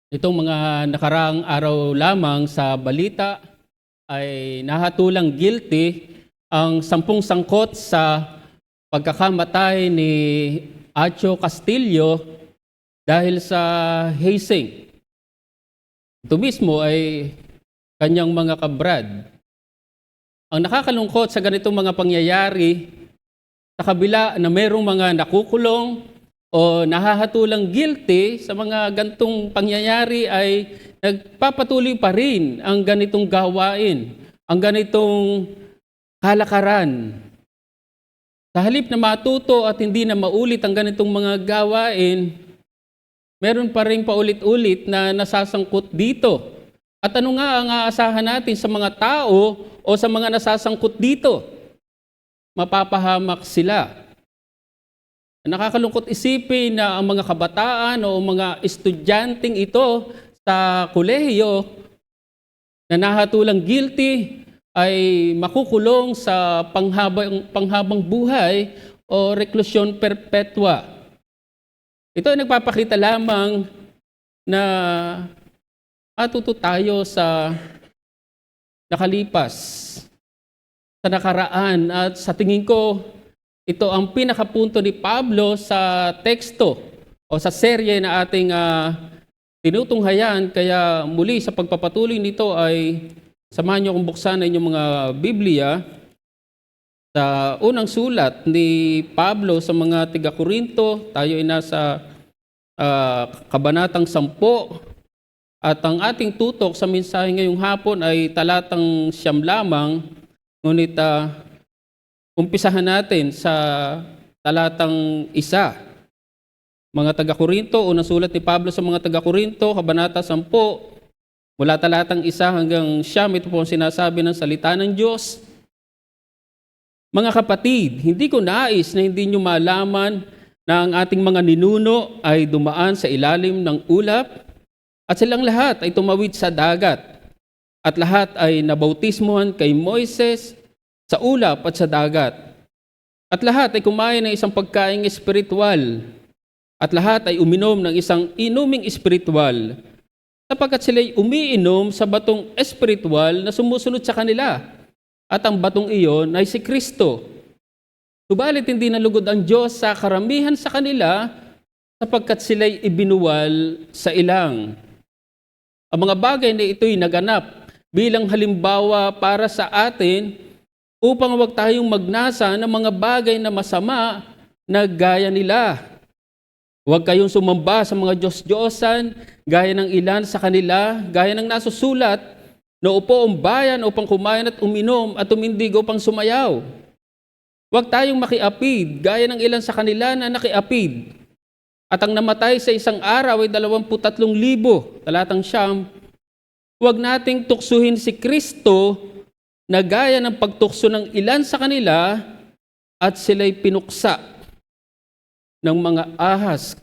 Itong mga nakaraang araw lamang sa balita ay nahatulang guilty ang 10 sangkot sa pagkakamatay ni Acho Castillo dahil sa hazing. Ito mismo ay kanyang mga kabrad. Ang nakakalungkot sa ganitong mga pangyayari, sa kabila na mayroong mga nakukulong o nahahatulang guilty sa mga gantong pangyayari, ay nagpapatuloy pa rin ang ganitong gawain, ang ganitong kalakaran. Sa halip na matuto at hindi na maulit ang ganitong mga gawain, meron pa rin paulit-ulit na nasasangkot dito. At ano nga ang aasahan natin sa mga tao o sa mga nasasangkot dito? Mapapahamak sila. Nakakalungkot isipin na ang mga kabataan o mga estudyanteng ito sa kolehiyo na nahatulang guilty ay makukulong sa panghabang buhay o reklusyon perpetua. Ito ay nagpapakita lamang na matuto tayo sa nakalipas, sa nakaraan, at sa tingin ko, ito ang pinakapunto ni Pablo sa teksto o sa serye na ating tinutunghayan. Kaya muli sa pagpapatuloy nito ay samahan niyo kung buksan ang inyong mga Biblia sa unang sulat ni Pablo sa mga taga-Korinto. Tayo ay nasa kabanatang 10 at ang ating tutok sa mensahe ngayong hapon ay talatang 9 lamang, ngunit umpisahan natin sa talatang 1. Mga taga-Korinto, unang sulat ni Pablo sa mga taga-Korinto, kabanata 10, mula talatang 1 hanggang 9, ito po ang sinasabi ng salita ng Diyos. Mga kapatid, hindi ko nais na hindi nyo malaman na ang ating mga ninuno ay dumaan sa ilalim ng ulap at silang lahat ay tumawid sa dagat at lahat ay nabautismuhan kay Moises sa ulap at sa dagat. At lahat ay kumain ng isang pagkaing espiritual. At lahat ay uminom ng isang inuming espiritual, sapagkat sila'y umiinom sa batong espiritual na sumusunod sa kanila. At ang batong iyon ay si Kristo. Subalit hindi nalugod ang Diyos sa karamihan sa kanila, sapagkat sila'y ibinuwal sa ilang. Ang mga bagay na ito'y naganap bilang halimbawa para sa atin, upang huwag tayong magnasa ng mga bagay na masama na gaya nila. Huwag kayong sumamba sa mga Diyos-Diyosan, gaya ng ilan sa kanila, gaya ng nasusulat, na upo ang bayan upang kumain at uminom at tumindig upang sumayaw. Huwag tayong makiapid, gaya ng ilan sa kanila na nakiapid. At ang namatay sa isang araw ay 23,000, talatang 9. Huwag nating tuksuhin si Kristo na gaya ng pagtukso ng ilan sa kanila at sila'y pinuksa ng mga ahas.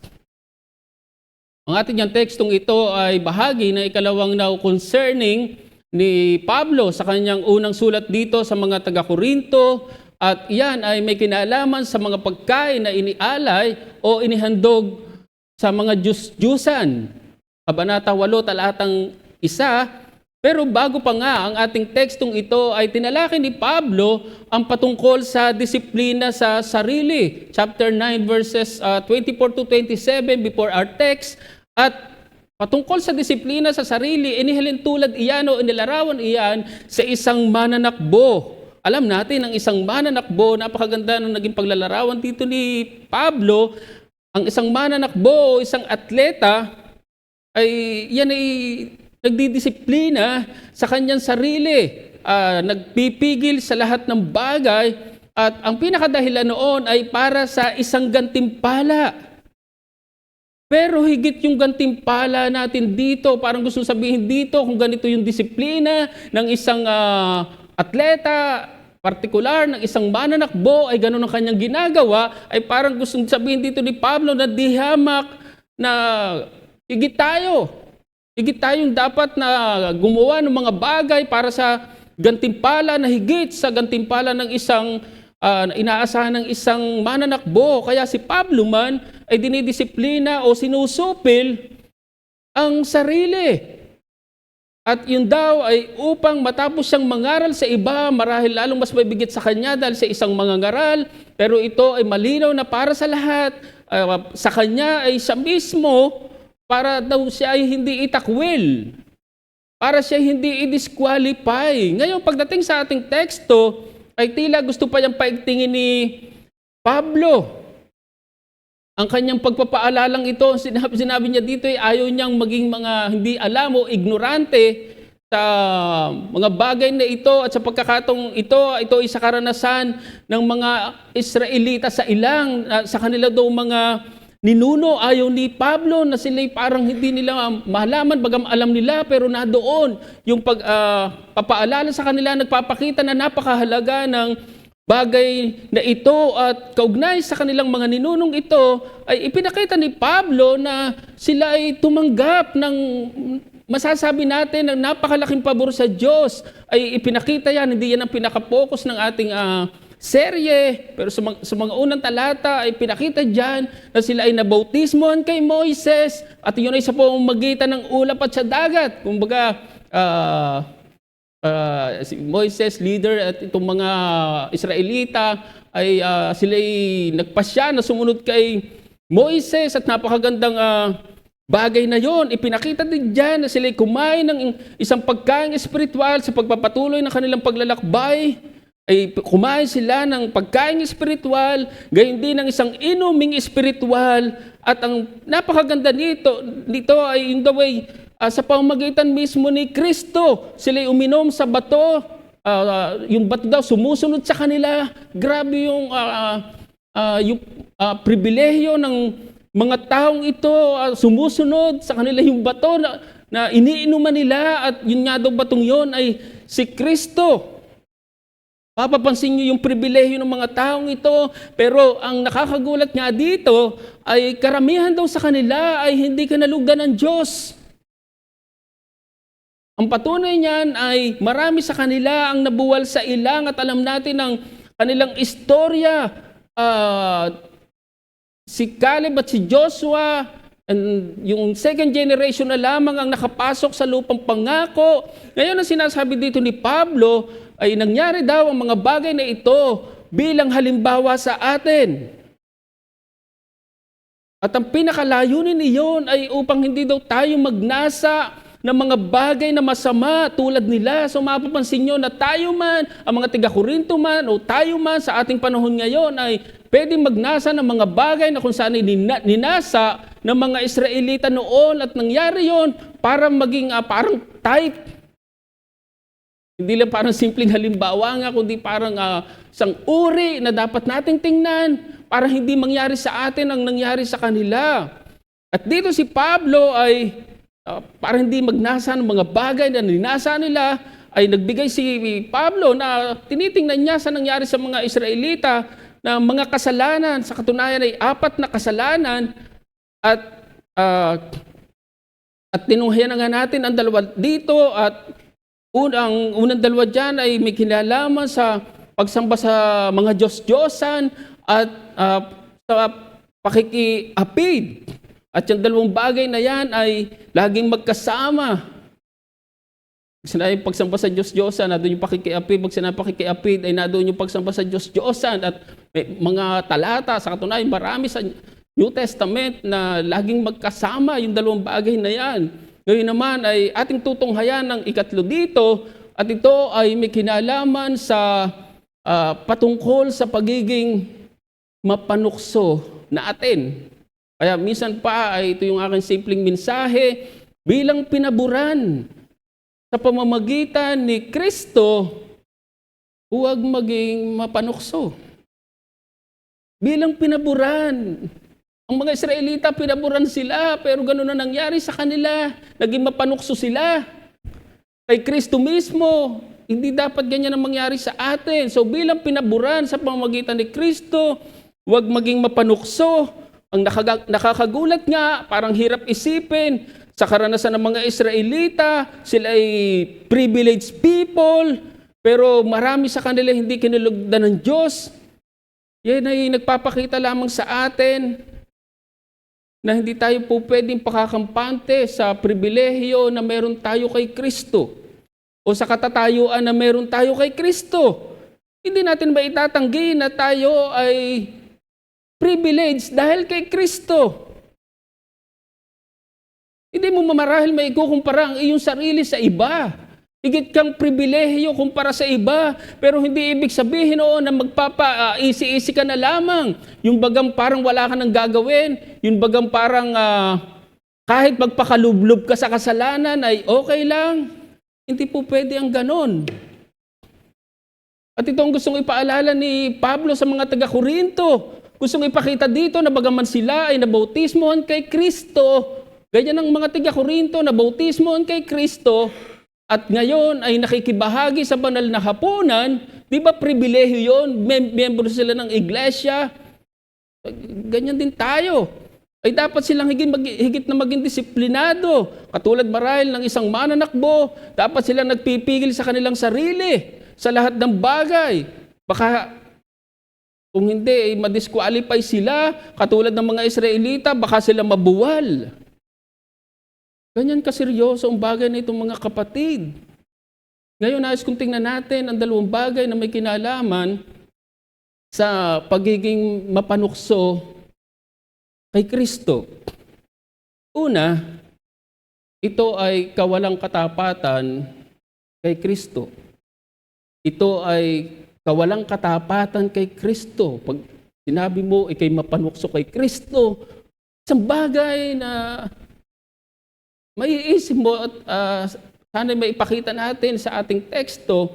Ang ating yung tekstong ito ay bahagi na ikalawang now concerning ni Pablo sa kanyang unang sulat dito sa mga taga-Korinto, at iyan ay may kinalaman sa mga pagkain na inialay o inihandog sa mga Diyos-Diyusan. Kabanata 8, talatang 1. Pero bago pa nga ang ating tekstong ito ay tinalaki ni Pablo ang patungkol sa disiplina sa sarili. Chapter 9 verses 24 to 27 before our text. At patungkol sa disiplina sa sarili, inihalin tulad iyan o inilarawan iyan sa isang mananakbo. Alam natin ang isang mananakbo, napakaganda ng naging paglalarawan dito ni Pablo. Ang isang mananakbo o isang atleta ay yan ay nagdidisiplina sa kanyang sarili, nagpipigil sa lahat ng bagay, at ang pinakadahilan noon ay para sa isang gantimpala. Pero higit yung gantimpala natin dito, parang gusto sabihin dito kung ganito yung disiplina ng isang atleta, partikular ng isang mananakbo, ay ganun ang kanyang ginagawa, ay parang gusto sabihin dito ni Pablo na dihamak na higit tayo. Higit tayong dapat na gumawa ng mga bagay para sa gantimpala na higit sa gantimpala ng isang inaasahan ng isang mananakbo. Kaya si Pablo man ay dinidisiplina o sinusupil ang sarili. At yun daw ay upang matapos siyang mangaral sa iba, marahil lalong mas mabigit sa kanya dahil sa isang mangangaral, pero ito ay malinaw na para sa lahat. Sa kanya ay siya mismo, para daw siya ay hindi itakwil, para siya hindi i-disqualify. Ngayon, pagdating sa ating teksto, ay tila gusto pa niyang paigtingin ni Pablo. Ang kanyang pagpapaalalang ito, sinabi niya dito ay ayaw niyang maging mga hindi alam o ignorante sa mga bagay na ito at sa pagkakataong ito ay sa karanasan ng mga Israelita sa sa kanila daw mga ninuno. Ayaw ni Pablo na sila'y parang hindi nila malaman, bagam alam nila, pero nadoon yung papaalala sa kanila, nagpapakita na napakahalaga ng bagay na ito at kaugnay sa kanilang mga ninunong ito ay ipinakita ni Pablo na sila ay tumanggap ng masasabi natin ng napakalaking pabor sa Diyos. Ay ipinakita yan, hindi yan ang pinaka-focus ng ating serye, pero sa mga unang talata ay pinakita dyan na sila ay nabautismohan kay Moises at yun ay sa pamamagitan ng ulap at sa dagat. Kumbaga, si Moises, leader, at itong mga Israelita ay sila'y nagpasya na sumunod kay Moises at napakagandang bagay na yon. Ipinakita din dyan na sila'y kumain ng isang pagkain espiritual sa pagpapatuloy ng kanilang paglalakbay. Ay kumain sila ng pagkain espiritual, gayon din ng isang inuming espiritual. At ang napakaganda nito ay in the way, sa pamamagitan mismo ni Kristo, sila'y uminom sa bato, yung bato daw sumusunod sa kanila. Grabe yung pribilehyo ng mga taong ito, sumusunod sa kanila yung bato na iniinuman nila, at yun nga daw batong yun ay si Kristo. Papapansin niyo yung pribilehyo ng mga taong ito, pero ang nakakagulat nga dito ay karamihan daw sa kanila ay hindi kinalugdan ng Diyos. Ang patunay niyan ay marami sa kanila ang nabuwal sa ilang at alam natin ang kanilang istorya. Si Caleb at si Joshua, yung second generation na lamang ang nakapasok sa lupang pangako. Ngayon ang sinasabi dito ni Pablo ay nangyari daw ang mga bagay na ito bilang halimbawa sa atin. At ang pinakalayunin niyon ay upang hindi daw tayo magnasa ng mga bagay na masama tulad nila. So mapapansin nyo na tayo man, ang mga tiga-Korinto man o tayo man sa ating panahon ngayon ay pwedeng magnasa ng mga bagay na kung saan ninasa ng mga Israelita noon, at nangyari yon para maging parang type. Hindi lang parang simpleng halimbawa nga, kundi parang isang uri na dapat nating tingnan para hindi mangyari sa atin ang nangyari sa kanila. At dito si Pablo ay para hindi magnasa ng mga bagay na ninasa nila, ay nagbigay si Pablo na tinitingnan niya sa nangyari sa mga Israelita na mga kasalanan. Sa katunayan ay 4 na kasalanan, at tinunghayan na nga natin ang dalawa dito, at ang unang dalawa dyan ay may kinalaman sa pagsamba sa mga Diyos-Diyosan at sa pakikiapid. At yung dalawang bagay na yan ay laging magkasama. Sinabi pagsamba sa Diyos-Diyosan, na doon yung pakikiapid. Pag sinabi pakikiapid, ay na doon yung pagsamba sa Diyos-Diyosan. At may mga talata, sa katunayan, marami sa New Testament na laging magkasama yung dalawang bagay na yan. Ngayon naman ay ating tutunghayan ng ikatlo dito, at ito ay may kinalaman sa patungkol sa pagiging mapanukso na atin. Kaya minsan pa ay ito yung aking simpleng mensahe, bilang pinaburan sa pamamagitan ni Kristo, huwag maging mapanukso. Bilang pinaburan. Ang mga Israelita, pinaburan sila, pero gano'n na nangyari sa kanila. Naging mapanukso sila. Kay Kristo mismo, hindi dapat ganyan ang mangyari sa atin. So bilang pinaburan sa pamamagitan ni Kristo, huwag maging mapanukso. Ang nakakagulat nga, parang hirap isipin, sa karanasan ng mga Israelita, sila ay privileged people, pero marami sa kanila hindi kinalugdan ng Diyos. Yan ay nagpapakita lamang sa atin na hindi tayo po pwedeng pakakampante sa pribilehiyo na meron tayo kay Kristo o sa katatayuan na meron tayo kay Kristo. Hindi natin ba itatanggi na tayo ay privileged dahil kay Kristo? Hindi mo marahil may ikukumpara ang iyong sarili sa iba. Higit kang pribilehiyo kumpara sa iba, pero hindi ibig sabihin na magpapa-easy-easy ka na lamang. Yung bagang parang wala ka nang gagawin, yung bagang parang kahit magpakalublob ka sa kasalanan ay okay lang. Hindi po pwede ang ganon. At ito ang gustong ipaalala ni Pablo sa mga taga-Korinto. Gustong ipakita dito na bagaman sila ay nabautismohan kay Kristo, ganyan ang mga taga-Korinto, nabautismohan kay Kristo, at ngayon ay nakikibahagi sa banal na hapunan, di ba pribilehiyo yun? Miyembro sila ng iglesia. Ganyan din tayo. Ay dapat silang higit na maging disiplinado. Katulad marahil ng isang mananakbo, dapat silang nagpipigil sa kanilang sarili sa lahat ng bagay. Baka kung hindi, madisqualify sila, katulad ng mga Israelita, baka sila mabuwal. Ganyan kaseryoso ang bagay na itong mga kapatid. Ngayon, nais kong tingnan natin ang dalawang bagay na may kinalaman sa pagiging mapanukso kay Kristo. Una, ito ay kawalang katapatan kay Kristo. Ito ay kawalang katapatan kay Kristo. Pag sinabi mo, ikay mapanukso kay Kristo, isang bagay na maiisip mo at sana may ipakita natin sa ating teksto,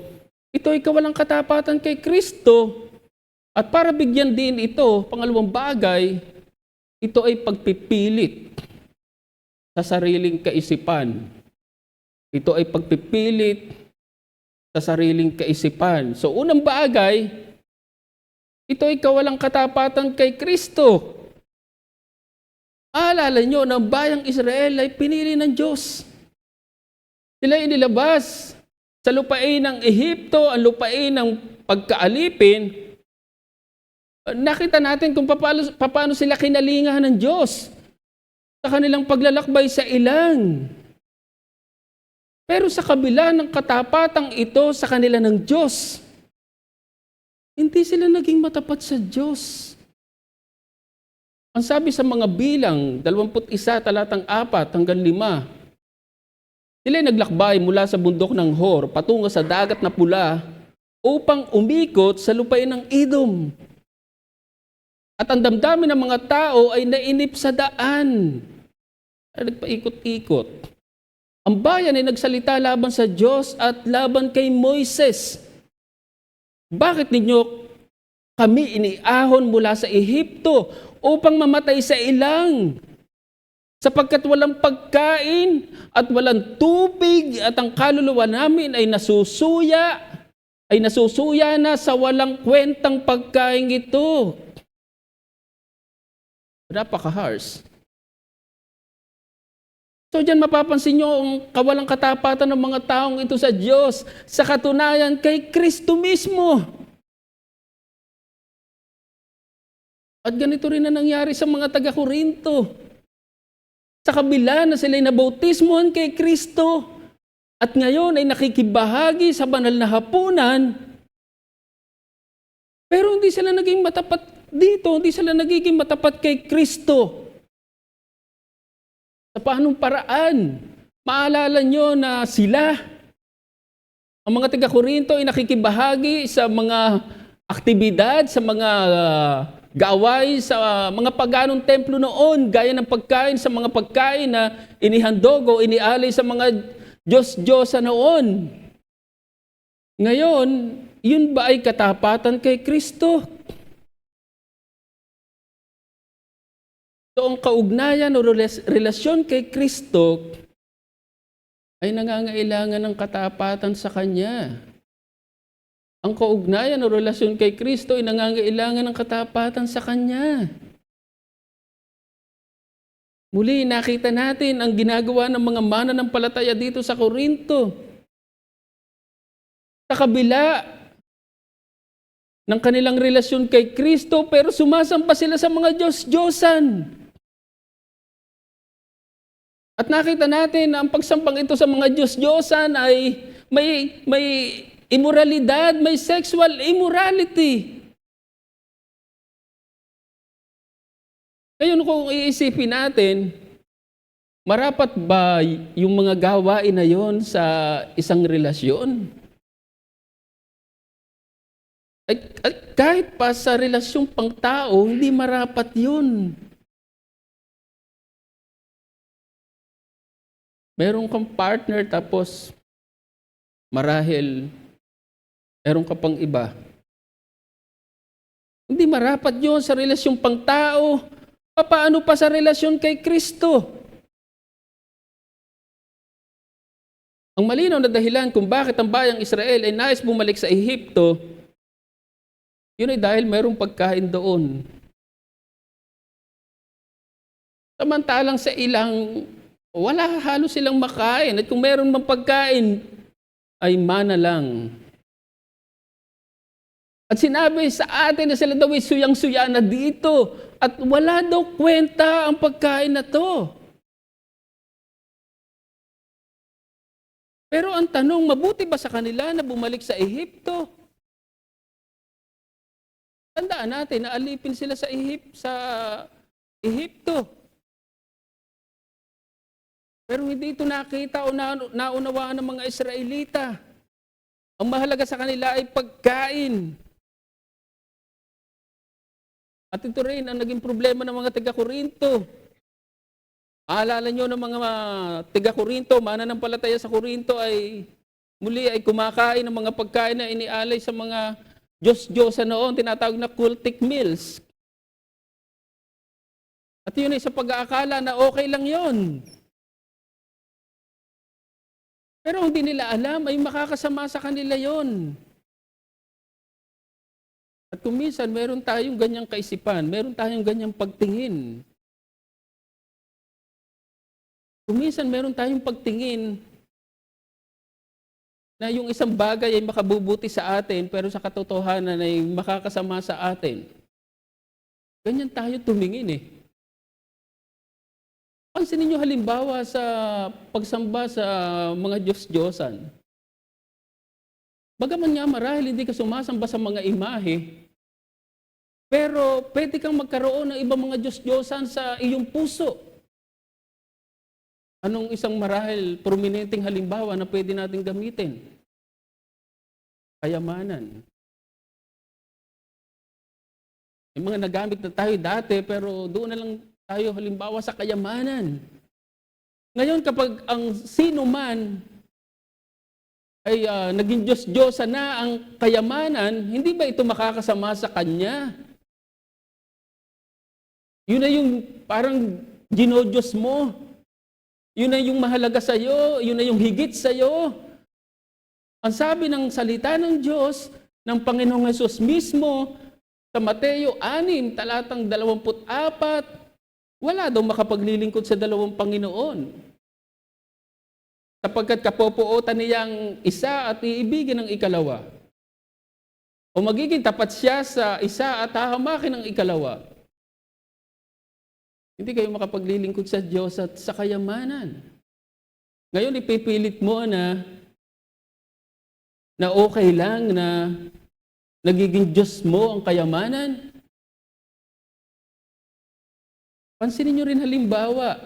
ito ay kawalang katapatan kay Kristo. At para bigyan din ito, pangalawang bagay, ito ay pagpipilit sa sariling kaisipan. Ito ay pagpipilit sa sariling kaisipan. So unang bagay, ito ay kawalang katapatan kay Kristo. Aalala nyo na ang bayang Israel ay pinili ng Diyos. Sila ay inilabas sa lupain ng Ehipto, ang lupain ng pagkaalipin. Nakita natin kung paano sila kinalingahan ng Diyos sa kanilang paglalakbay sa ilang. Pero sa kabila ng katapatang ito sa kanila ng Diyos, hindi sila naging matapat sa Diyos. Ang sabi sa mga bilang, 21 talatang 4 hanggang 5, sila ay naglakbay mula sa bundok ng Hor patungo sa dagat na pula upang umikot sa lupain ng Edom. At ang damdamin ng mga tao ay nainip sa daan. Ay nagpaikot-ikot. Ang bayan ay nagsalita laban sa Diyos at laban kay Moises. Bakit ninyo kami iniahon mula sa Ehipto upang mamatay sa ilang? Sapagkat walang pagkain at walang tubig at ang kaluluwa namin ay nasusuya na sa walang kwentang pagkain ito. Napaka-harsh. So diyan mapapansin nyo ang kawalang katapatan ng mga taong ito sa Diyos, sa katunayan kay Kristo mismo. At ganito rin na nangyari sa mga taga-Korinto. Sa kabila na sila'y nabautismohan kay Kristo at ngayon ay nakikibahagi sa banal na hapunan, pero hindi sila naging matapat dito, hindi sila nagiging matapat kay Kristo. Sa paanong paraan? Maalala nyo na sila, ang mga taga-Korinto ay nakikibahagi sa mga aktibidad, sa mga gawain sa mga paganong templo noon, gaya ng pagkain sa mga pagkain na inihandog o inialay sa mga Diyos-Diyosa noon. Ngayon, yun ba ay katapatan kay Kristo? So, ang kaugnayan o relasyon kay Kristo ay nangangailangan ng katapatan sa Kanya. Ang kaugnayan o relasyon kay Kristo ay nangangailangan ng katapatan sa Kanya. Muli, nakita natin ang ginagawa ng mga mananampalataya dito sa Korinto. Sa kabila ng kanilang relasyon kay Kristo, pero sumasamba sila sa mga Diyos-Diyosan. At nakita natin na ang pagsampang ito sa mga Diyos-Diyosan ay may immoralidad, may sexual immorality. Ngayon kung iisipin natin, marapat ba yung mga gawain na yon sa isang relasyon? Ay, kahit pa sa relasyong pangtao, hindi marapat yun. Meron kang partner tapos marahil meron ka pang iba. Hindi marapat yun sa relasyong pangtao. Paano pa sa relasyon kay Kristo? Ang malinaw na dahilan kung bakit ang bayang Israel ay nais bumalik sa Ehipto, yun ay dahil mayroong pagkain doon. Samantalang sa ilang, wala halos silang makain. At kung meron mang pagkain, ay mana lang. At sinabi sa atin na sila daw ay suyang-suya na dito. At wala daw kwenta ang pagkain na to. Pero ang tanong, mabuti ba sa kanila na bumalik sa Ehipto? Tandaan natin na alipin sila sa Ehipto. Pero hindi ito nakita o naunawaan ng mga Israelita. Ang mahalaga sa kanila ay pagkain. At ito rin ang naging problema ng mga taga-Korinto. Aalala nyo ng mga taga-Korinto, mananampalataya sa Korinto ay muli ay kumakain ng mga pagkain na inialay sa mga Diyos-Diyosan noon, tinatawag na cultic meals. At yun ay sa pag-aakala na okay lang yun. Pero hindi nila alam ay makakasama sa kanila yon. At kung minsan meron tayong ganyang kaisipan, meron tayong ganyang pagtingin. Kung minsan meron tayong pagtingin na yung isang bagay ay makabubuti sa atin, pero sa katotohanan ay makakasama sa atin. Ganyan tayo tumingin eh. Pansinin niyo halimbawa sa pagsamba sa mga Diyos-Diyosan. Bagaman nga marahil hindi ka sumasamba sa mga imahe, pero pwede kang magkaroon ng ibang mga Diyos-Diyosan sa iyong puso. Anong isang marahil prominenteng halimbawa na pwede natin gamitin? Kayamanan. May mga nagamit na tayo dati, pero doon na lang tayo halimbawa sa kayamanan. Ngayon kapag ang sino man ay naging Diyos-Diyosan na ang kayamanan, hindi ba ito makakasama sa kanya? Yun na yung parang ginodiyos mo. Yun na yung mahalaga sa iyo, yun na yung higit sa iyo. Ang sabi ng salita ng Diyos, ng Panginoong Hesus mismo, sa Mateo 6, talatang 24, wala daw makapaglilingkod sa dalawang Panginoon. Sapagkat kapopuotan niyang isa at iibigin ang ikalawa. O magiging tapat siya sa isa at hahamakin ang ikalawa. Hindi kayo makapaglilingkod sa Diyos at sa kayamanan. Ngayon ipipilit mo na okay lang na nagiging Diyos mo ang kayamanan. Pansinin nyo rin halimbawa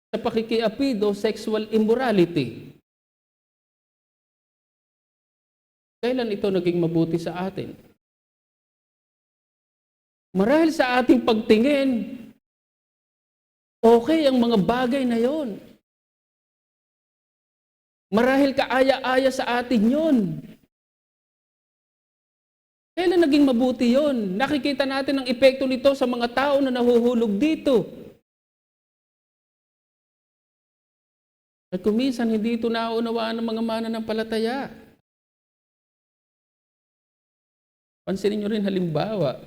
sa pakikiapid o sexual immorality. Kailan ito naging mabuti sa atin? Marahil sa ating pagtingin, okay ang mga bagay na yon. Marahil kaaya-aya sa atin yon. Kailan naging mabuti yon? Nakikita natin ang epekto nito sa mga tao na nahuhulog dito. At kung minsan hindi ito naunawaan ng mga mananampalataya. Pansinin nyo rin halimbawa,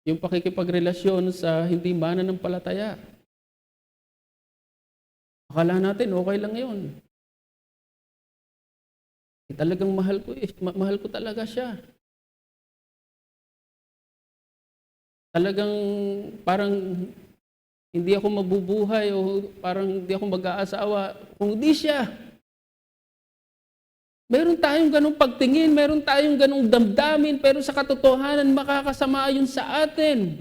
yung pakikipagrelasyon sa hindi mananampalataya. Akala natin okay lang yun. Talagang mahal ko mahal ko talaga siya. Talagang parang hindi ako mabubuhay o parang hindi ako mag-aasawa kung di siya. Meron tayong ganong pagtingin, meron tayong ganong damdamin, pero sa katotohanan, makakasama yun sa atin.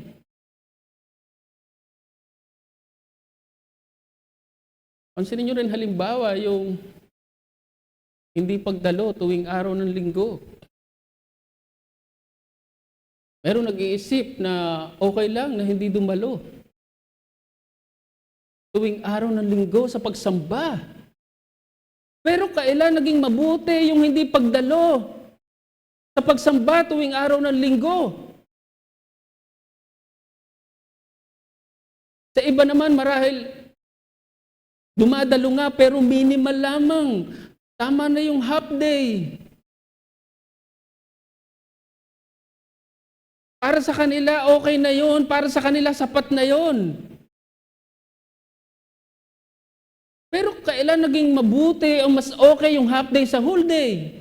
Pansinin nyo rin halimbawa yung hindi pagdalo tuwing araw ng linggo. Meron nag-iisip na okay lang na hindi dumalo tuwing araw ng linggo sa pagsamba. Pero kailan naging mabuti yung hindi pagdalo sa pagsamba tuwing araw ng linggo? Sa iba naman marahil dumadalo nga pero minimal lamang. Tama na yung half day. Para sa kanila okay na yon, para sa kanila sapat na yon. Pero kailan naging mabuti o mas okay yung half day sa whole day?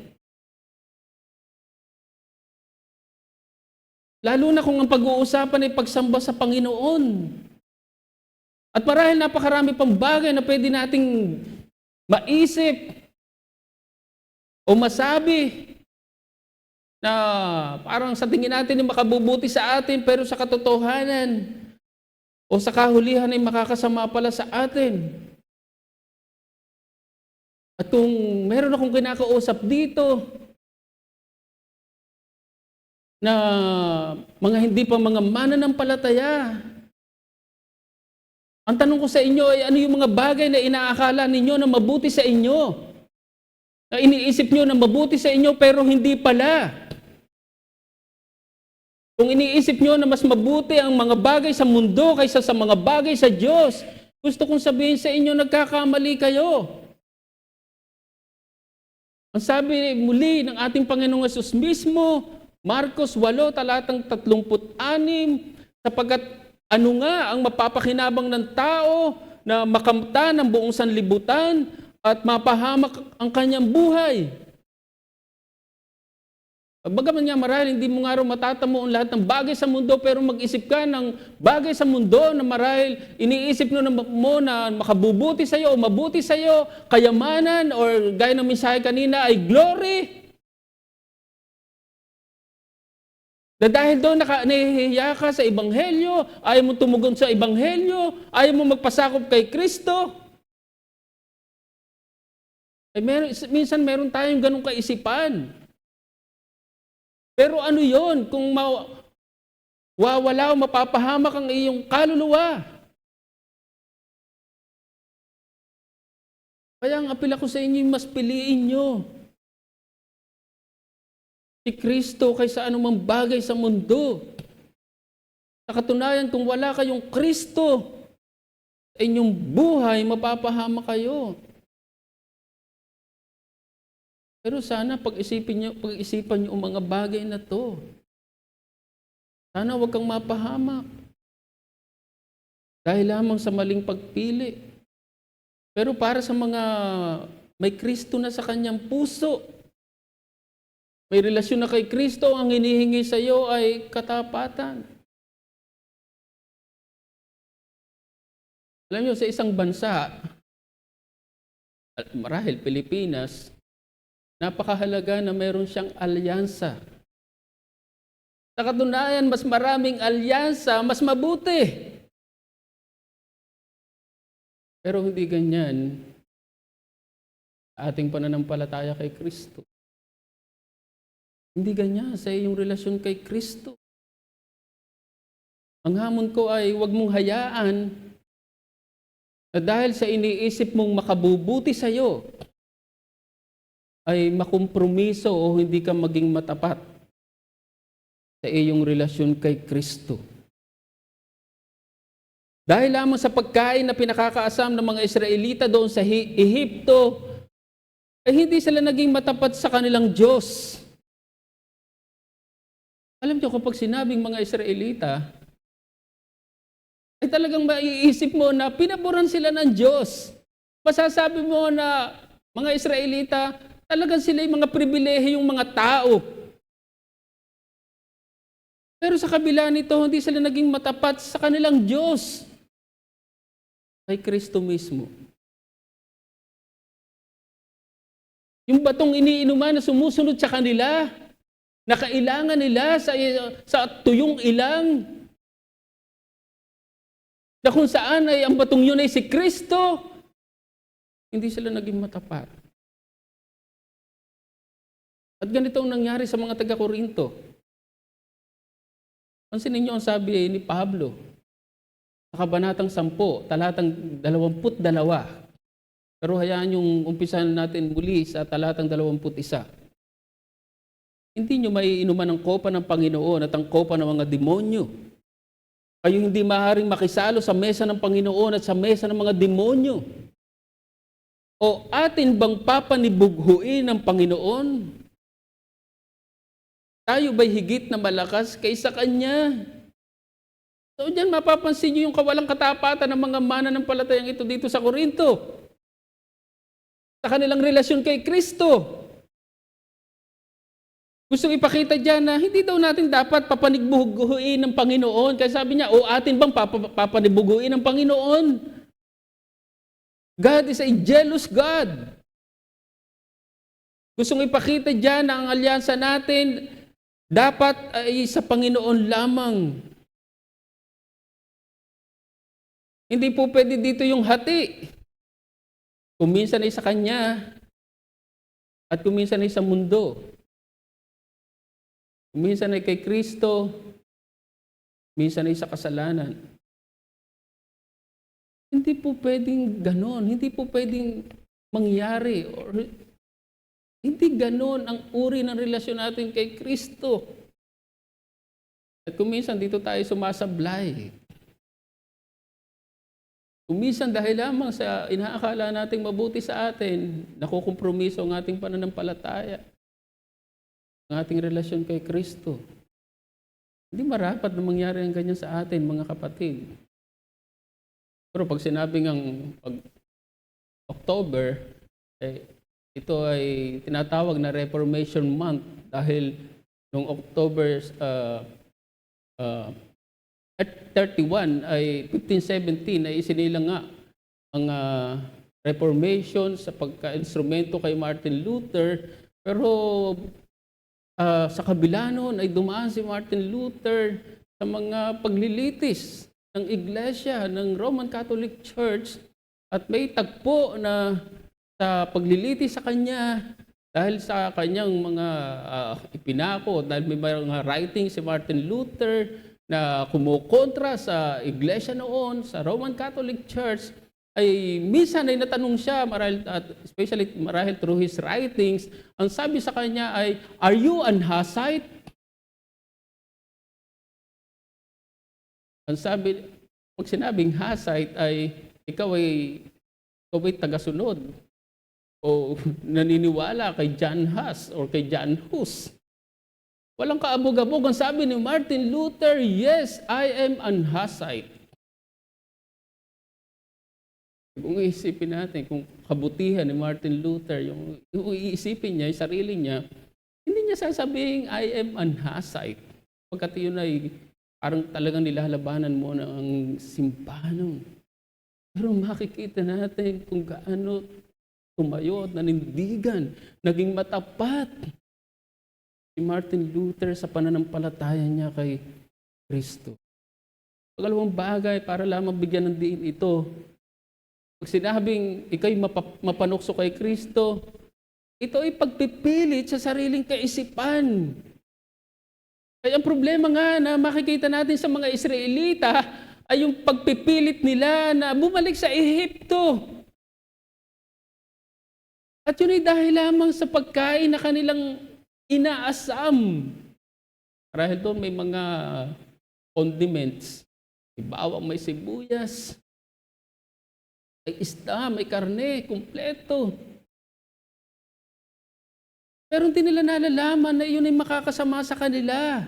Lalo na kung ang pag-uusapan ay pagsamba sa Panginoon. At marahil napakarami pang bagay na pwede nating maisip o masabi na parang sa tingin natin ay makabubuti sa atin, pero sa katotohanan o sa kahulihan ay makakasama pala sa atin. At kung meron akong kinakausap dito na mga hindi pa mga mananampalataya, ang tanong ko sa inyo ay ano yung mga bagay na inaakala ninyo na mabuti sa inyo? Na iniisip nyo na mabuti sa inyo pero hindi pala. Kung iniisip nyo na mas mabuti ang mga bagay sa mundo kaysa sa mga bagay sa Diyos, gusto kong sabihin sa inyo, nagkakamali kayo. Ang sabi muli ng ating Panginoong Hesus mismo, Marcos 8, talatang 36, sapagkat ano nga ang mapapakinabang ng tao na makamta ng buong sanlibutan at mapahamak ang kanyang buhay. Bagaman nga marahil hindi mo nga rin matatamo ang lahat ng bagay sa mundo, pero mag-isip ka ng bagay sa mundo na marahil iniisip mo na makabubuti sa iyo o mabuti sa iyo, kayamanan, or gaya ng mensahe kanina ay glory. Na dahil doon nahihiya ka sa Ebanghelyo, ayaw mo tumugon sa Ebanghelyo, ayaw mo magpasakop kay Kristo. Minsan meron tayong ganong kaisipan. Pero ano yon kung wawala o mapapahamak ang iyong kaluluwa? Kaya ang apela ko sa inyo, mas piliin nyo si Kristo kaysa anumang bagay sa mundo. Sa katunayan, kung wala kayong Kristo sa inyong buhay, mapapahamak kayo. Pero sana pag-isipan nyo ang mga bagay na to. Sana huwag kang mapahamak. Dahil lamang sa maling pagpili. Pero para sa mga may Kristo na sa kanyang puso, may relasyon na kay Kristo, ang hinihingi sa iyo ay katapatan. Alam nyo, sa isang bansa, marahil Pilipinas, napakahalaga na meron siyang alyansa. Sa katunayan, mas maraming alyansa, mas mabuti. Pero hindi ganyan ating pananampalataya kay Kristo. Hindi ganyan sa iyong relasyon kay Kristo. Ang hamon ko ay huwag mong hayaan na dahil sa iniisip mong makabubuti sa iyo, ay makompromiso o hindi ka maging matapat sa iyong relasyon kay Kristo. Dahil lamang sa pagkain na pinakakaasam ng mga Israelita doon sa Ehipto, ay hindi sila naging matapat sa kanilang Diyos. Alam niyo, kapag sinabing mga Israelita, ay talagang maiisip mo na pinaboran sila ng Diyos. Masasabi mo na mga Israelita, talagang sila yung mga pribilehiyong mga tao. Pero sa kabila nito, hindi sila naging matapat sa kanilang Diyos. Kay Kristo mismo. Yung batong iniinuman na sumusunod sa kanila, na kailangan nila sa tuyong ilang, na kung saan ay ang batong yun ay si Kristo, hindi sila naging matapat. At ganito ang nangyari sa mga taga-Korinto. Pansinin niyo ang sabi ni Pablo sa Kabanatang 10, talatang 22. Pero hayaan yung umpisahan natin muli sa talatang 21. Hindi nyo maiinuman ang kopa ng Panginoon at ang kopa ng mga demonyo. Kayo hindi maaaring makisalo sa mesa ng Panginoon at sa mesa ng mga demonyo. O atin bang papanibughuin ng Panginoon? Tayo ba'y higit na malakas kaysa Kanya? So diyan mapapansin nyo yung kawalang katapatan ng mga mananampalatayang ito dito sa Korinto. Sa kanilang relasyon kay Kristo. Gusto ipakita diyan na hindi daw natin dapat papanibughuin ng Panginoon. Kaya sabi niya, o atin bang papanibughuin ng Panginoon? God is a jealous God. Gustong ipakita diyan na ang alyansa natin dapat ay sa Panginoon lamang. Hindi po pwede dito yung hati. Kung minsan ay sa Kanya at kung minsan ay sa mundo. Kung minsan ay kay Kristo, minsan ay sa kasalanan. Hindi po pwedeng ganon. Hindi po pwedeng mangyari. Or hindi ganon ang uri ng relasyon natin kay Kristo. At kung minsan dito tayo sumasablay. Kung minsan dahil lamang sa inaakala nating mabuti sa atin, nakukompromiso ang ating pananampalataya, ang ating relasyon kay Kristo. Hindi marapat na mangyari ang ganyan sa atin, mga kapatid. Pero pag sinabing ang October, ito ay tinatawag na Reformation Month dahil noong October 31 ay 1517 ay isinilang nga ang Reformation sa pagka-instrumento kay Martin Luther. Pero sa kabila noon ay dumaan si Martin Luther sa mga paglilitis ng Iglesia ng Roman Catholic Church at may tagpo na sa paglilitis sa kanya dahil sa kanyang mga ipinako, dahil may mga writing si Martin Luther na kumukontra sa iglesia noon, sa Roman Catholic Church, ay minsan ay natanong siya, especially marahil through his writings, ang sabi sa kanya ay, "Are you an Hussite?" Ang sabi, pag sinabing Hussite ay, ikaw ay tagasunod o naniniwala kay John Huss or kay John Hus. Walang kaabog-abog. Ang sabi ni Martin Luther, "Yes, I am an Hussite." Kung iisipin natin, kung kabutihan ni Martin Luther, yung iisipin niya, yung sarili niya, hindi niya sasabihin, "I am an Hussite." Pagkat yun ay parang talagang nilalabanan mo ng simbahan. Pero makikita natin kung gaano tumayo at nanindigan, naging matapat si Martin Luther sa pananampalataya niya kay Kristo. Pangalawang bagay, para lamang bigyan ng diin ito, pag sinabing ikaw'y mapanukso kay Kristo, ito ay pagpipilit sa sariling kaisipan. Kaya ang problema nga na makikita natin sa mga Israelita ay yung pagpipilit nila na bumalik sa Ehipto. At yun ay dahil lamang sa pagkain na kanilang inaasam. Marahil doon may mga condiments. May bawang, may sibuyas, may isda, may karne, kumpleto. Pero hindi nila nalalaman na yun ay makakasama sa kanila.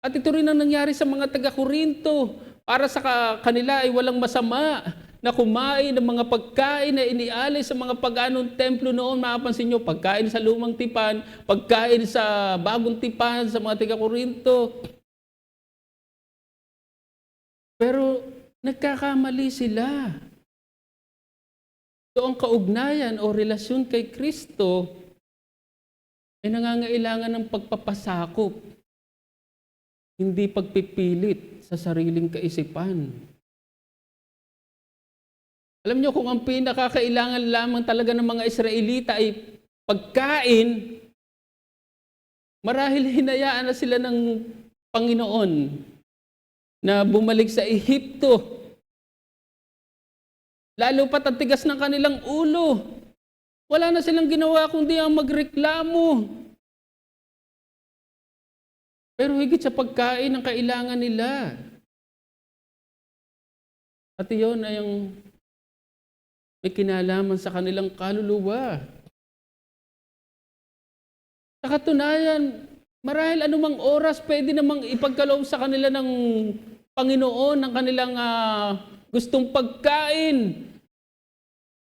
At ito rin ang nangyari sa mga taga-Korinto. Para sa kanila ay walang masama na kumain ng mga pagkain na inialay sa mga paganong templo noon. Mapapansin nyo, pagkain sa lumang tipan, pagkain sa bagong tipan, sa mga taga-Korinto. Pero Nagkakamali sila. So ang kaugnayan o relasyon kay Kristo ay nangangailangan ng pagpapasakop, hindi pagpipilit sa sariling kaisipan. Alam niyo, kung ang pinakakailangan lamang talaga ng mga Israelita ay pagkain, marahil hinayaan na sila ng Panginoon na bumalik sa Ehipto. Lalo pat ang tigas ng kanilang ulo. Wala na silang ginawa kundi ang magreklamo. Pero higit sa pagkain ang kailangan nila. At iyon ay ang may kinalaman sa kanilang kaluluwa. Sa katunayan, marahil anumang oras pwede namang ipagkaloob sa kanila ng Panginoon ang kanilang gustong pagkain.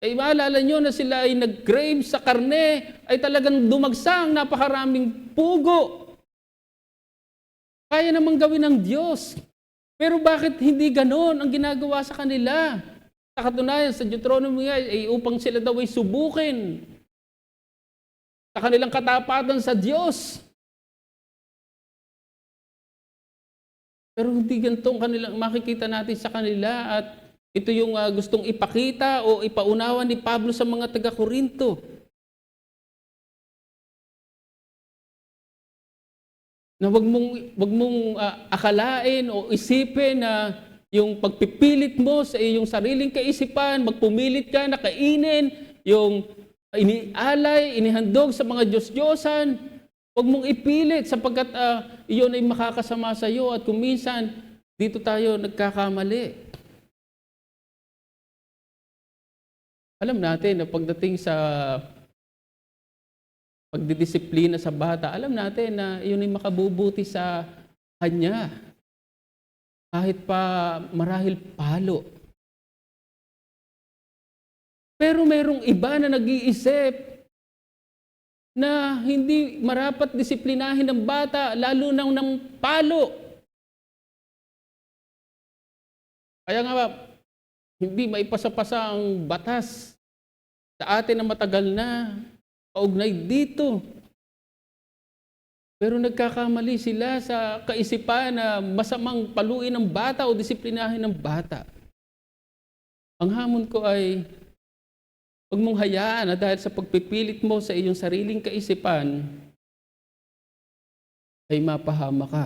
Ay maalala nyo na sila ay nag-crave sa karne, ay talagang dumagsang napakaraming pugo. Kaya namang gawin ng Diyos. Pero bakit hindi ganon ang ginagawa sa kanila? Sa katunayan, sa Deuteronomy ay upang sila daw ay subukin sa kanilang katapatan sa Diyos. Pero hindi ganito kanilang makikita natin sa kanila at ito yung gustong ipakita o ipaunawa ni Pablo sa mga taga-Korinto. Na wag mong akalain o isipin na yung pagpipilit mo sa iyong sariling kaisipan, magpumilit ka na kainin yung inialay, inihandog sa mga Diyos-Diyosan. Wag mong ipilit sapagkat iyon ay makakasama sa iyo at kung minsan dito tayo nagkakamali. Alam natin na pagdating sa pagdidisiplina sa bata, alam natin na iyon ay makabubuti sa kanya. Kahit pa marahil palo. Pero mayroong iba na nag-iisip na hindi marapat disiplinahin ng bata, lalo na ng palo. Kaya nga, hindi maipasa-pasa ang batas sa atin na matagal na kaugnay dito. Pero nagkakamali sila sa kaisipan na masamang paluin ng bata o disiplinahin ng bata. Ang hamon ko ay huwag mong hayaan na dahil sa pagpipilit mo sa iyong sariling kaisipan ay mapahama ka.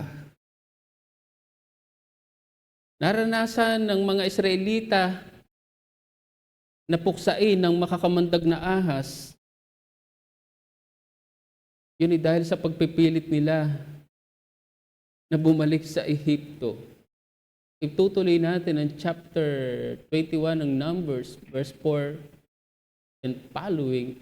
Naranasan ng mga Israelita na puksain ng makakamandag na ahas. Yun ay dahil sa pagpipilit nila na bumalik sa Ehipto. Itutuloy natin ang chapter 21 ng Numbers, verse 4 and following.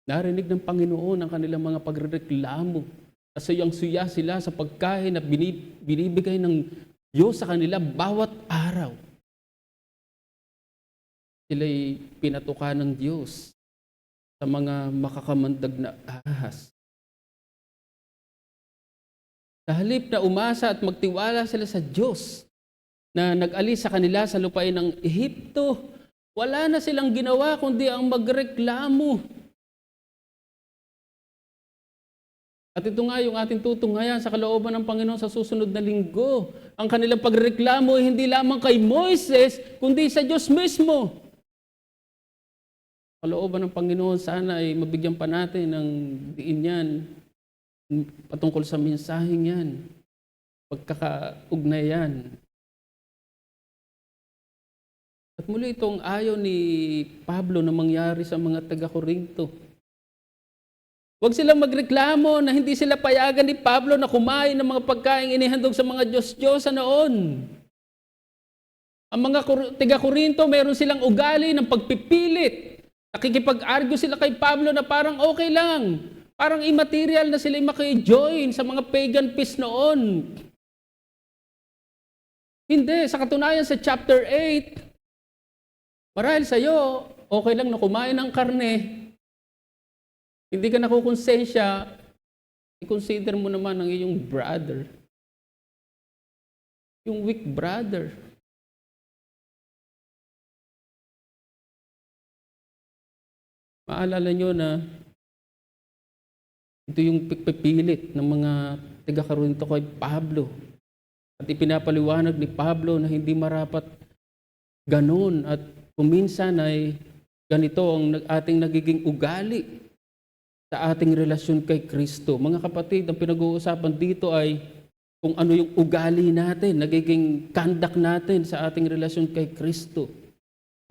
Narinig ng Panginoon ang kanilang mga pagrereklamo. Kasayang-suya sila sa pagkain na binibigay ng Diyos sa kanila bawat araw. Sila'y pinatuka ng Diyos sa mga makakamandag na ahas. Sa halip na umasa at magtiwala sila sa Diyos na nag-alis sa kanila sa lupain ng Ehipto, wala na silang ginawa kundi ang magreklamo. At ito nga yung ating tutunghayan sa kalooban ng Panginoon sa susunod na linggo. Ang kanilang pagreklamo ay hindi lamang kay Moises, kundi sa Diyos mismo. Kalooban ng Panginoon, sana ay mabigyan pa natin ng diin yan patungkol sa mensaheng yan, pagkakaugnay yan. At muli itong ayaw ni Pablo na mangyari sa mga taga-Korinto. Huwag silang magreklamo na hindi sila payagan ni Pablo na kumain ng mga pagkain inihandog sa mga Diyos-Diyosa noon. Ang mga taga-Korinto, meron silang ugali ng pagpipilit. Nakikipag-argue sila kay Pablo na parang okay lang. Parang immaterial na sila maki-join sa mga pagan feast noon. Hindi. Sa katunayan sa chapter 8, marahil sa'yo, okay lang na kumain ng karne. Hindi ka nakukonsensya, i-consider mo naman ang iyong brother. Yung weak brother. Maalala niyo na ito yung pagpipilit ng mga taga-Korinto kay Pablo at ipinapaliwanag ni Pablo na hindi marapat gano'n at kuminsan ay ganito ang ating nagiging ugali sa ating relasyon kay Kristo. Mga kapatid, ang pinag-uusapan dito ay kung ano yung ugali natin, nagiging conduct natin sa ating relasyon kay Kristo.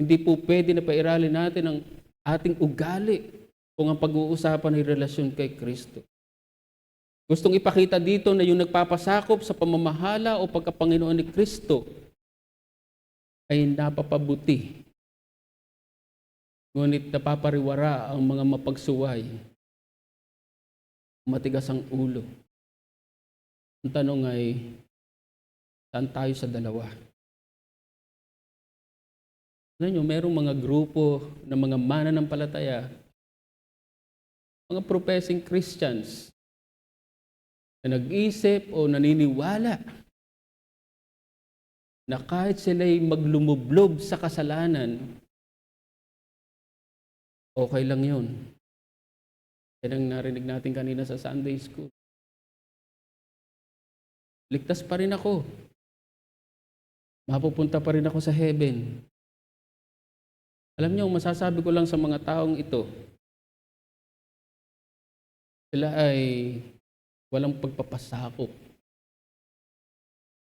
Hindi po pwede na pairalin natin ang ating ugali kung ang pag-uusapan ay relasyon kay Kristo. Gustong ipakita dito na yung nagpapasakop sa pamamahala o pagkapanginoon ni Kristo ay napapabuti. Ngunit napapariwara ang mga mapagsuway, matigas ang ulo. Ang tanong ay, saan tayo sa dalawa? Alam nyo, merong mga grupo ng mga mananampalataya, mga professing Christians, na nag-isip o naniniwala na kahit sila'y maglumublob sa kasalanan, okay lang yun. Yan ang narinig natin kanina sa Sunday School. Ligtas pa rin ako. Mapupunta pa rin ako sa heaven. Alam niyo, masasabi ko lang sa mga taong ito, sila ay walang pagpapasakop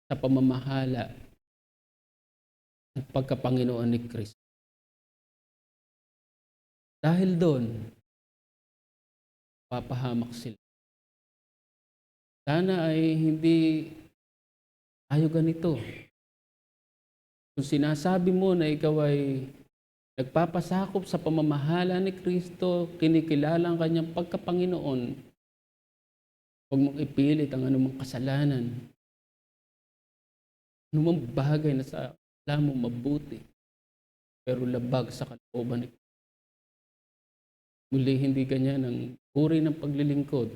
sa pamamahala at pagkapanginoon ni Kristo. Dahil doon, papahamak sila. Sana ay hindi tayo ganito. Kung sinasabi mo na ikaw ay nagpapasakop sa pamamahala ni Kristo, kinikilala ang kanyang pagkapanginoon, huwag mong ipilit ang anumang kasalanan. Anumang bagay na sa alam mo mabuti, pero labag sa kalooban ni Kristo. Muli, hindi ganyan ang uri ng paglilingkod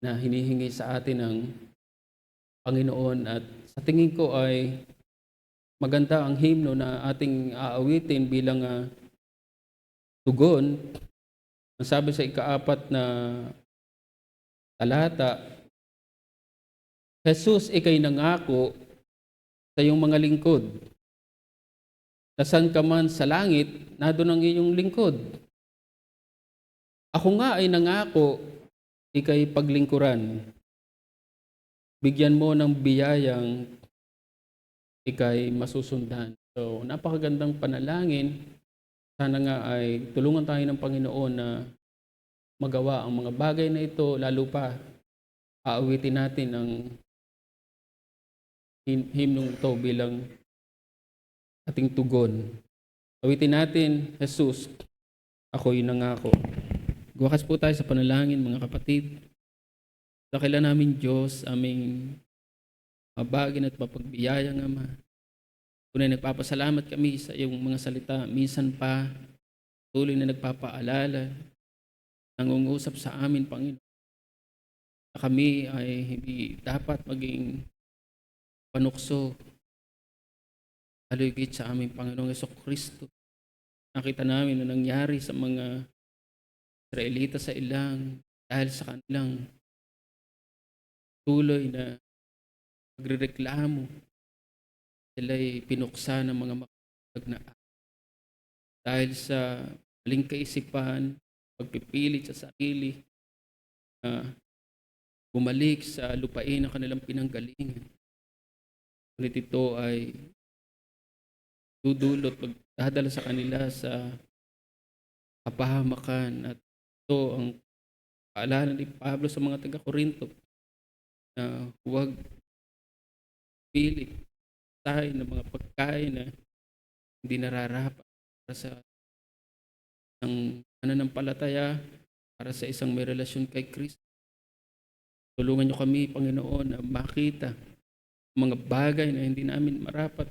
na hinihingi sa atin ng Panginoon, at sa tingin ko ay maganda ang hymno na ating aawitin bilang tugon. Ang sabi sa ika-4 na talata, Jesus, ika'y nangako sa iyong mga lingkod. Nasaan ka man sa langit, nadoon ang iyong lingkod. Ako nga ay nangako, ika'y paglingkuran. Bigyan mo ng biyayang ika'y masusundan. So, napakagandang panalangin. Sana nga ay tulungan tayo ng Panginoon na magawa ang mga bagay na ito, lalo pa aawitin natin ang himnong ito bilang ating tugon. Awitin natin, Jesus, ako'y nangako. Wakas po tayo sa panalangin, mga kapatid. Dakila namin Diyos, aming mabagin at mapagbiyayang Ama. Tunay nagpapasalamat kami sa iyong mga salita. Minsan pa, tuloy na nagpapaalala, nangungusap sa amin, Panginoon, na kami ay hindi dapat maging panukso, haligit sa aming Panginoong Jesucristo. Nakita namin na nangyari sa mga Israelita sa ilang dahil sa kanilang tuloy na magrereklamo, sila'y pinuksa ng mga makakapag na dahil sa maling kaisipan, pagpipilit sa sarili, bumalik sa lupain ng kanilang pinanggalingan. Ngunit ito ay dudulot, magdadala sa kanila sa kapahamakan. At ito ang paalala ni Pablo sa mga taga-Korinto na huwag pilit tayo ng mga pagkain na hindi nararapat para sa isang mananampalataya, para sa isang may relasyon kay Kristo. Tulungan niyo kami, Panginoon, na makita mga bagay na hindi namin marapat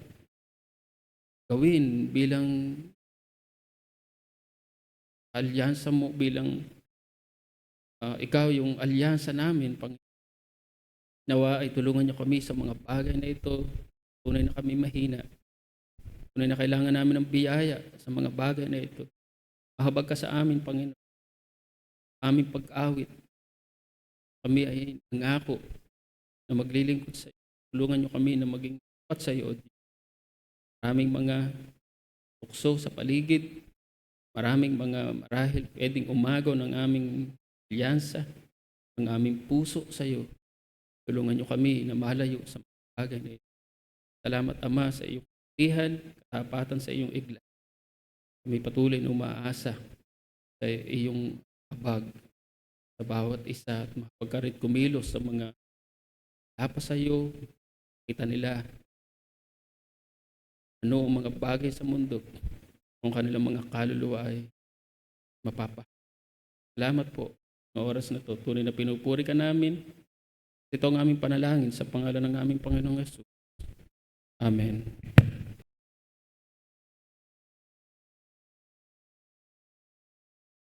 gawin bilang alyansa mo, bilang ikaw yung alyansa namin, Panginoon. Nawa ay tulungan niyo kami sa mga bagay na ito. Tunay na kami mahina. Tunay na kailangan namin ng biyaya sa mga bagay na ito. Mahabag ka sa amin, Panginoon, aming pag-awit. Kami ay nangako na maglilingkod sa iyo. Tulungan niyo kami na maging tapat sa iyo, O Diyos. Maraming mga tukso sa paligid, maraming mga marahil pwedeng umagaw ng aming alyansa, ng aming puso sa iyo. Tulungan niyo kami na malayo sa mga bagay na ito. Salamat, Ama, sa iyong kabutihan, katapatan sa iyong igla. Kami patuloy na umaasa sa iyong habag sa bawat isa at mapagkarit kumilos sa mga lapas sa iyo. Kita nila ano ang mga bagay sa mundo kung kanilang mga kaluluwa ay mapapa. Salamat po sa oras na to. Tunay na pinupuri ka namin. Ito ang aming panalangin sa pangalan ng aming Panginoong Yesus. Amen.